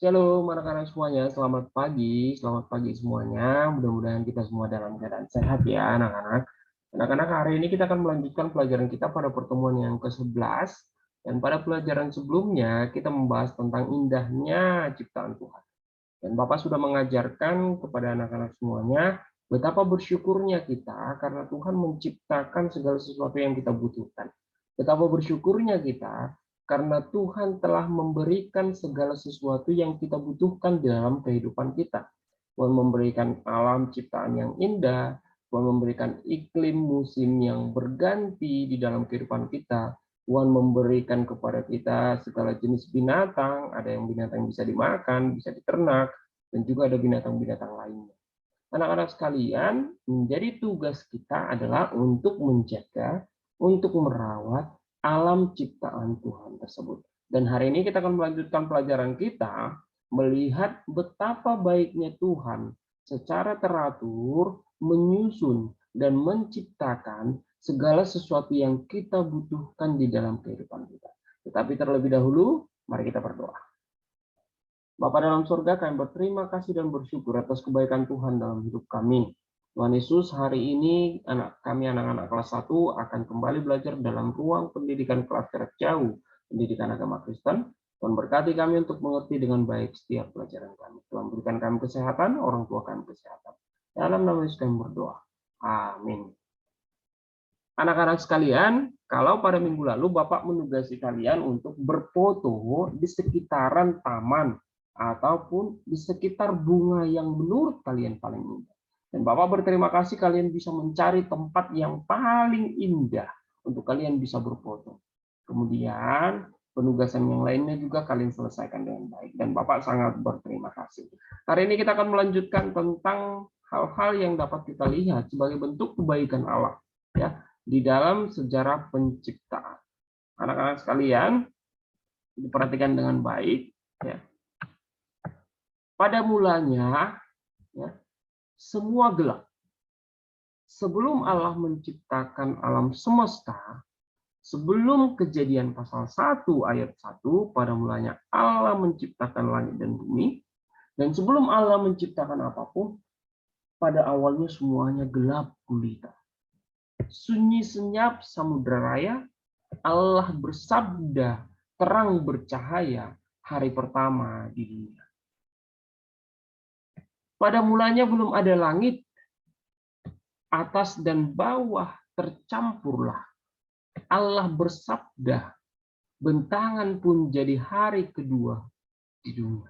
Shalom anak-anak semuanya, selamat pagi semuanya. Mudah-mudahan kita semua dalam keadaan sehat ya anak-anak. Anak-anak, hari ini kita akan melanjutkan pelajaran kita pada pertemuan yang ke-11. Dan pada pelajaran sebelumnya kita membahas tentang indahnya ciptaan Tuhan. Dan Bapak sudah mengajarkan kepada anak-anak semuanya betapa bersyukurnya kita karena Tuhan menciptakan segala sesuatu yang kita butuhkan. Betapa bersyukurnya kita karena Tuhan telah memberikan segala sesuatu yang kita butuhkan di dalam kehidupan kita. Tuhan memberikan alam ciptaan yang indah, Tuhan memberikan iklim musim yang berganti di dalam kehidupan kita. Tuhan memberikan kepada kita segala jenis binatang, ada yang binatang yang bisa dimakan, bisa diternak, dan juga ada binatang-binatang lainnya. Anak-anak sekalian, menjadi tugas kita adalah untuk menjaga, untuk merawat alam ciptaan Tuhan tersebut. Dan hari ini kita akan melanjutkan pelajaran kita, melihat betapa baiknya Tuhan secara teratur menyusun dan menciptakan segala sesuatu yang kita butuhkan di dalam kehidupan kita. Tetapi terlebih dahulu, mari kita berdoa. Bapa dalam surga, kami berterima kasih dan bersyukur atas kebaikan Tuhan dalam hidup kami. Tuhan Yesus, hari ini anak-anak kelas 1 akan kembali belajar dalam ruang pendidikan kelas jarak jauh, pendidikan agama Kristen. Tuhan berkati kami untuk mengerti dengan baik setiap pelajaran kami. Tuhan berikan kami kesehatan, orang tua kami kesehatan. Dalam nama Yesus kami berdoa. Amin. Anak-anak sekalian, kalau pada minggu lalu Bapak menugasi kalian untuk berfoto di sekitaran taman ataupun di sekitar bunga yang menurut kalian paling indah. Dan Bapak berterima kasih kalian bisa mencari tempat yang paling indah untuk kalian bisa berfoto. Kemudian penugasan yang lainnya juga kalian selesaikan dengan baik. Dan Bapak sangat berterima kasih. Hari ini kita akan melanjutkan tentang hal-hal yang dapat kita lihat sebagai bentuk kebaikan Allah, ya, di dalam sejarah penciptaan. Anak-anak sekalian, diperhatikan dengan baik, ya. Pada mulanya, ya, semua gelap. Sebelum Allah menciptakan alam semesta, sebelum Kejadian pasal 1 ayat 1, pada mulanya Allah menciptakan langit dan bumi, dan sebelum Allah menciptakan apapun, pada awalnya semuanya gelap gulita. Sunyi senyap samudra raya, Allah bersabda, terang bercahaya hari pertama di dunia. Pada mulanya belum ada langit, atas dan bawah tercampurlah. Allah bersabda, bentangan pun jadi hari kedua di dunia.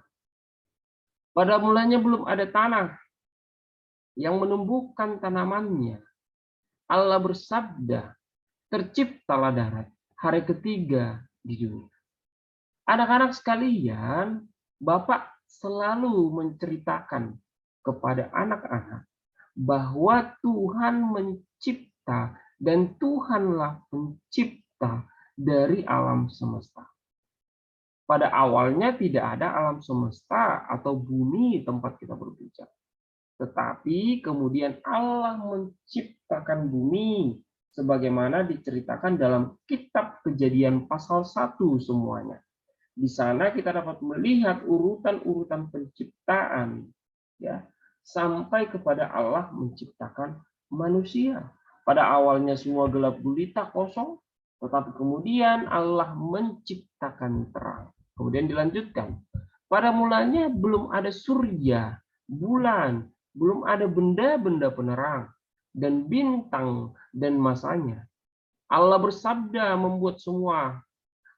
Pada mulanya belum ada tanah yang menumbuhkan tanamannya. Allah bersabda, terciptalah darat hari ketiga di dunia. Anak-anak sekalian, Bapak selalu menceritakan kepada anak-anak bahwa Tuhan mencipta dan Tuhanlah pencipta dari alam semesta. Pada awalnya tidak ada alam semesta atau bumi tempat kita berpijak. Tetapi kemudian Allah menciptakan bumi sebagaimana diceritakan dalam kitab Kejadian pasal 1 semuanya. Di sana kita dapat melihat urutan-urutan penciptaan, ya, sampai kepada Allah menciptakan manusia. Pada awalnya semua gelap gulita kosong, tetapi kemudian Allah menciptakan terang. Kemudian dilanjutkan. Pada mulanya belum ada surya, bulan, belum ada benda-benda penerang, dan bintang dan masanya. Allah bersabda membuat semua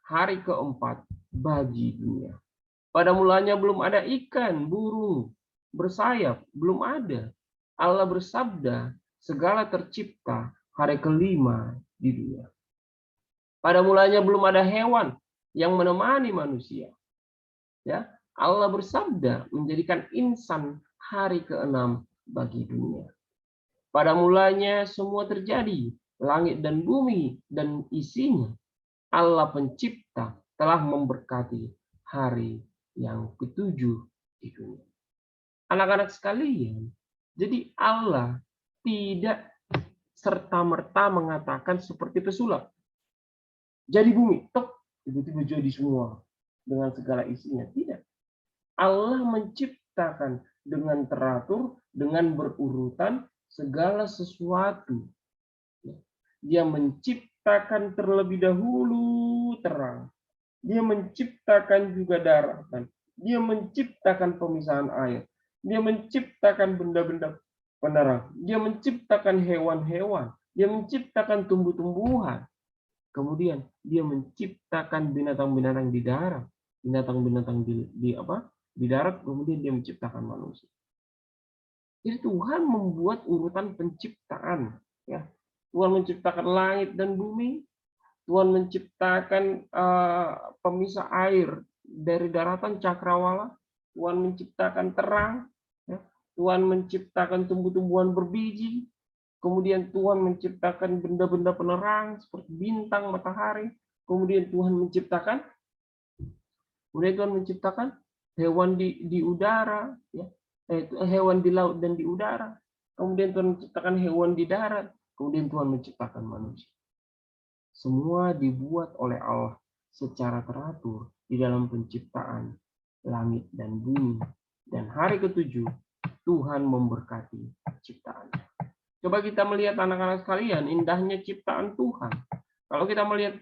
hari keempat bagi dunia. Pada mulanya belum ada ikan, burung, bersayap, belum ada. Allah bersabda, segala tercipta hari kelima di dunia. Pada mulanya belum ada hewan yang menemani manusia. Ya, Allah bersabda menjadikan insan hari keenam bagi dunia. Pada mulanya semua terjadi, langit dan bumi dan isinya. Allah pencipta telah memberkati hari yang ketujuh di dunia. Anak-anak sekalian, jadi Allah tidak serta-merta mengatakan seperti pesulap. Jadi bumi, tok, tiba-tiba jadi semua dengan segala isinya. Tidak. Allah menciptakan dengan teratur, dengan berurutan segala sesuatu. Dia menciptakan terlebih dahulu terang. Dia menciptakan juga daratan. Dia menciptakan pemisahan air. Dia menciptakan benda-benda penerang. Dia menciptakan hewan-hewan. Dia menciptakan tumbuh-tumbuhan. Kemudian dia menciptakan binatang-binatang di darat, binatang-binatang di darat. Kemudian dia menciptakan manusia. Jadi Tuhan membuat urutan penciptaan. Ya, Tuhan menciptakan langit dan bumi. Tuhan menciptakan pemisah air dari daratan cakrawala. Tuhan menciptakan terang. Ya. Tuhan menciptakan tumbuh-tumbuhan berbiji. Kemudian Tuhan menciptakan benda-benda penerang seperti bintang, matahari. Kemudian Tuhan menciptakan hewan di udara, ya. Hewan di laut dan di udara. Kemudian Tuhan menciptakan hewan di darat. Kemudian Tuhan menciptakan manusia. Semua dibuat oleh Allah secara teratur di dalam penciptaan langit dan bumi. Dan hari ketujuh, Tuhan memberkati ciptaannya. Coba kita melihat anak-anak sekalian, indahnya ciptaan Tuhan. Kalau kita melihat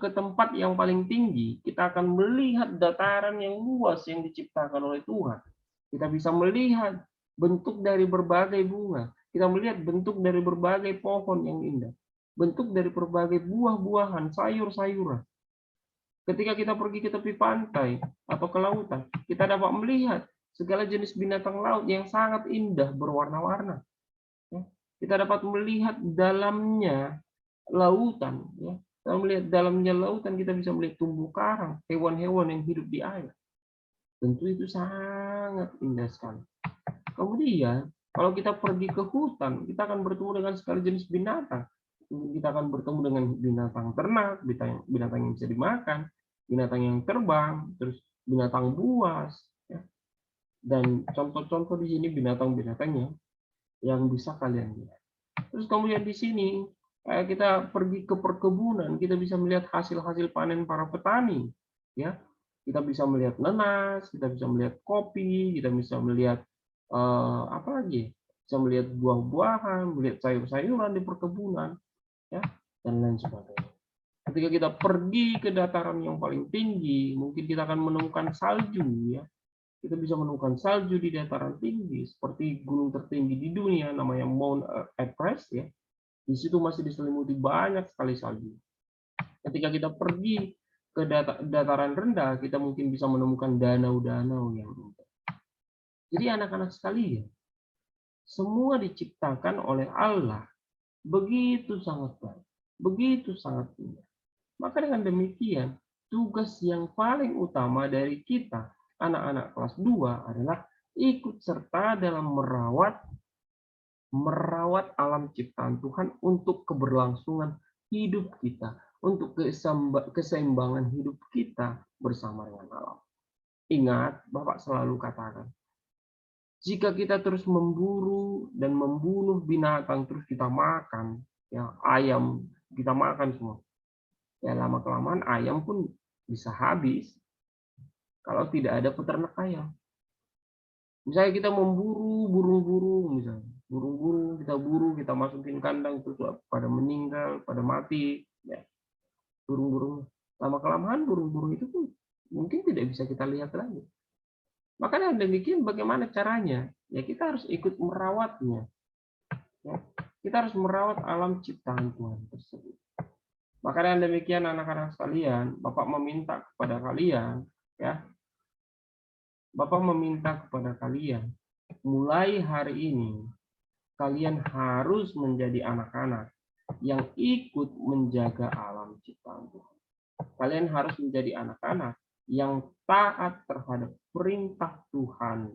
ke tempat yang paling tinggi, kita akan melihat dataran yang luas yang diciptakan oleh Tuhan. Kita bisa melihat bentuk dari berbagai bunga. Kita melihat bentuk dari berbagai pohon yang indah. Bentuk dari berbagai buah-buahan, sayur-sayuran. Ketika kita pergi ke tepi pantai atau ke lautan, kita dapat melihat segala jenis binatang laut yang sangat indah berwarna-warna. Kita dapat melihat dalamnya lautan. Kita melihat dalamnya lautan, kita bisa melihat terumbu karang, hewan-hewan yang hidup di air. Tentu itu sangat indah sekali. Kemudian, kalau kita pergi ke hutan, kita akan bertemu dengan segala jenis binatang. Kita akan bertemu dengan binatang ternak, binatang yang bisa dimakan, binatang yang terbang, terus binatang buas, ya. Dan contoh-contoh di sini binatang-binatangnya yang bisa kalian lihat. Terus kemudian di sini kita pergi ke perkebunan, kita bisa melihat hasil-hasil panen para petani, ya. Kita bisa melihat nanas, kita bisa melihat kopi, kita bisa melihat apa lagi? Bisa melihat buah-buahan, melihat sayur-sayuran di perkebunan, ya, dan lain sebagainya. Ketika kita pergi ke dataran yang paling tinggi, mungkin kita akan menemukan salju, ya. Kita bisa menemukan salju di dataran tinggi, seperti gunung tertinggi di dunia, namanya Mount Everest, ya. Di situ masih diselimuti banyak sekali salju. Ketika kita pergi ke dataran rendah, kita mungkin bisa menemukan danau-danau yang indah. Jadi anak-anak sekalian, semua diciptakan oleh Allah begitu sangat baik, begitu sangat indah. Maka dengan demikian, tugas yang paling utama dari kita, anak-anak kelas 2, adalah ikut serta dalam merawat alam ciptaan Tuhan untuk keberlangsungan hidup kita, untuk keseimbangan hidup kita bersama dengan alam. Ingat, Bapak selalu katakan, jika kita terus memburu dan membunuh binatang, terus kita makan, ya, ayam kita makan semua, ya lama-kelamaan ayam pun bisa habis kalau tidak ada peternak ayam. Misalnya kita memburu burung-burung, misalnya burung-burung kita buru, kita masukin kandang, terus pada meninggal, pada mati, ya burung-burung. Lama-kelamaan burung-burung itu pun mungkin tidak bisa kita lihat lagi. Maka dengan demikian bagaimana caranya? Ya kita harus ikut merawatnya. Ya, kita harus merawat alam ciptaan Tuhan tersebut. Maka dengan demikian anak-anak sekalian, Bapak meminta kepada kalian, ya, Bapak meminta kepada kalian, mulai hari ini, kalian harus menjadi anak-anak yang ikut menjaga alam ciptaan Tuhan. Kalian harus menjadi anak-anak yang taat terhadap perintah Tuhan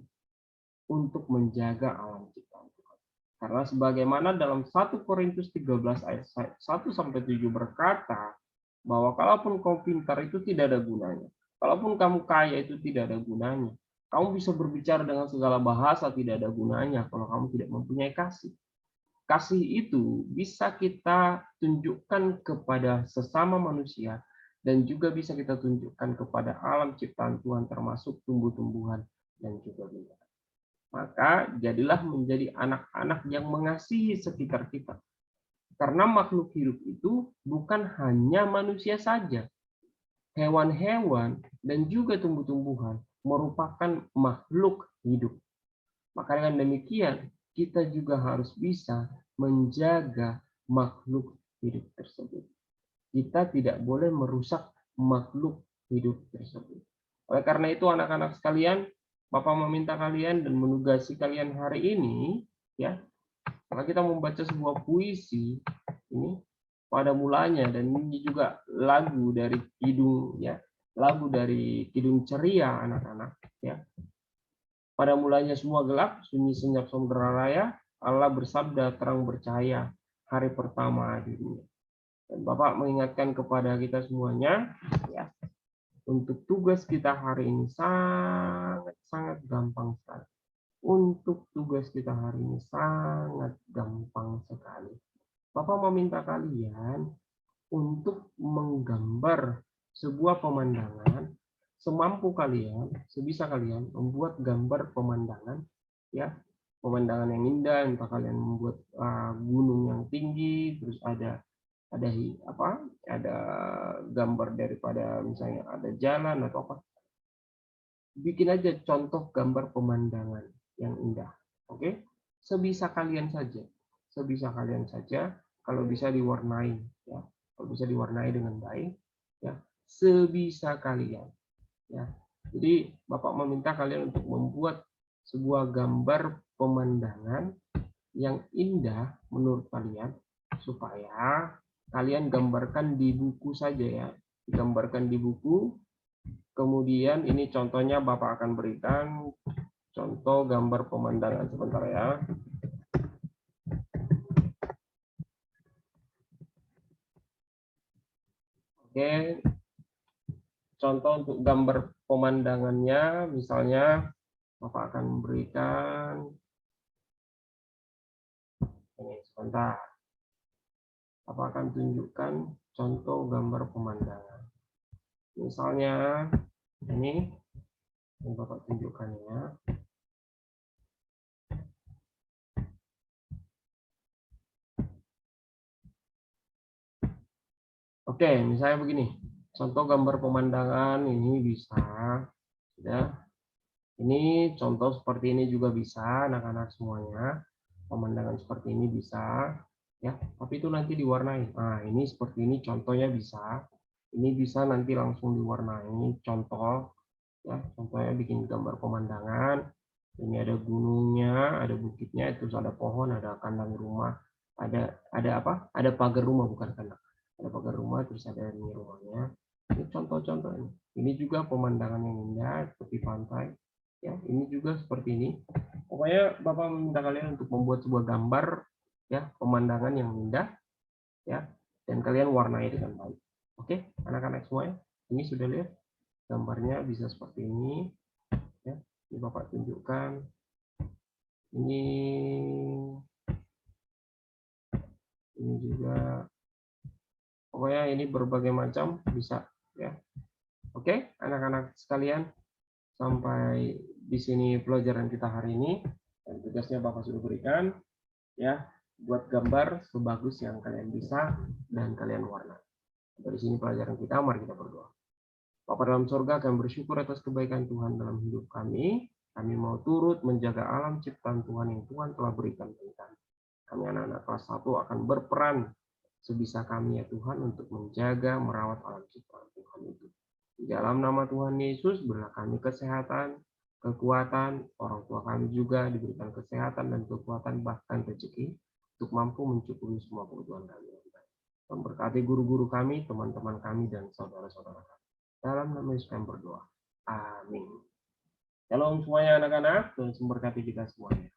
untuk menjaga alam ciptaan Tuhan. Karena sebagaimana dalam 1 Korintus 13 ayat 1-7 berkata, bahwa kalaupun kau pintar itu tidak ada gunanya. Kalaupun kamu kaya itu tidak ada gunanya. Kamu bisa berbicara dengan segala bahasa, tidak ada gunanya kalau kamu tidak mempunyai kasih. Kasih itu bisa kita tunjukkan kepada sesama manusia dan juga bisa kita tunjukkan kepada alam ciptaan Tuhan termasuk tumbuh-tumbuhan dan juga binatang. Maka jadilah menjadi anak-anak yang mengasihi sekitar kita. Karena makhluk hidup itu bukan hanya manusia saja. Hewan-hewan dan juga tumbuh-tumbuhan merupakan makhluk hidup. Maka dengan demikian, kita juga harus bisa menjaga makhluk hidup tersebut. Kita tidak boleh merusak makhluk hidup tersebut. Oleh karena itu, anak-anak sekalian, Bapak meminta kalian dan menugasi kalian hari ini, ya, kalau kita membaca sebuah puisi ini pada mulanya, dan ini juga lagu dari Kidung, ya, lagu dari Kidung Ceria anak-anak, ya. Pada mulanya semua gelap, sunyi senyap samudera raya, Allah bersabda terang bercahaya hari pertama di dunia. Dan Bapak mengingatkan kepada kita semuanya, ya, untuk tugas kita hari ini sangat gampang sekali. Untuk tugas kita hari ini sangat gampang sekali. Bapak meminta kalian untuk menggambar sebuah pemandangan semampu kalian, sebisa kalian membuat gambar pemandangan, ya, pemandangan yang indah. Entah kalian membuat gunung yang tinggi, terus ada gambar daripada misalnya ada jalan atau apa. Bikin aja contoh gambar pemandangan yang indah. Oke? Sebisa kalian saja. Sebisa kalian saja, kalau bisa diwarnai, ya. Kalau bisa diwarnai dengan baik, ya. Sebisa kalian, ya. Jadi Bapak meminta kalian untuk membuat sebuah gambar pemandangan yang indah menurut kalian, supaya kalian gambarkan di buku saja, ya. Digambarkan di buku. Kemudian ini contohnya Bapak akan berikan contoh gambar pemandangan sebentar, ya. Oke. Contoh untuk gambar pemandangannya, misalnya Bapak akan memberikan ini sebentar. Bapak akan tunjukkan contoh gambar pemandangan. Misalnya ini Bapak tunjukkan, ya. Oke, misalnya begini. Contoh gambar pemandangan ini bisa, ya. Ini contoh seperti ini juga bisa, anak-anak semuanya. Pemandangan seperti ini bisa, ya. Tapi itu nanti diwarnai. Nah, ini seperti ini contohnya bisa. Ini bisa nanti langsung diwarnai contoh, ya. Contohnya bikin gambar pemandangan. Ini ada gunungnya, ada bukitnya, terus ada pohon, ada kandang rumah, ada apa? Ada pagar rumah, bukan kandang. Ada pagar rumah, terus ada ini rumahnya. Ini contoh-contoh ini. Ini juga pemandangan yang indah seperti pantai. Ya, ini juga seperti ini. Pokoknya Bapak meminta kalian untuk membuat sebuah gambar, ya, pemandangan yang indah, ya, dan kalian warnai dengan baik. Oke, anak-anak semuanya, ini sudah lihat gambarnya bisa seperti ini, ya. Ini Bapak tunjukkan. Ini juga. Pokoknya ini berbagai macam bisa, ya. Oke, anak-anak sekalian, sampai di sini pelajaran kita hari ini. Dan tugasnya Bapak sudah berikan, ya, buat gambar sebagus yang kalian bisa dan kalian warna. Dari sini pelajaran kita, mari kita berdoa. Bapa dalam surga, kami bersyukur atas kebaikan Tuhan dalam hidup kami. Kami mau turut menjaga alam ciptaan Tuhan yang Tuhan telah berikan bagi kami. Kami anak-anak kelas 1 akan berperan sebisa kami, ya Tuhan, untuk menjaga, merawat alam ciptaan Tuhan itu. Di dalam nama Tuhan Yesus, berilah kami kesehatan, kekuatan, orang tua kami juga diberikan kesehatan dan kekuatan, bahkan rezeki, untuk mampu mencukupi semua kebutuhan kami. Memberkati guru-guru kami, teman-teman kami, dan saudara-saudara kami. Dalam nama Yesus kami berdoa. Amin. Shalom semuanya anak-anak, Tuhan memberkati kita semuanya.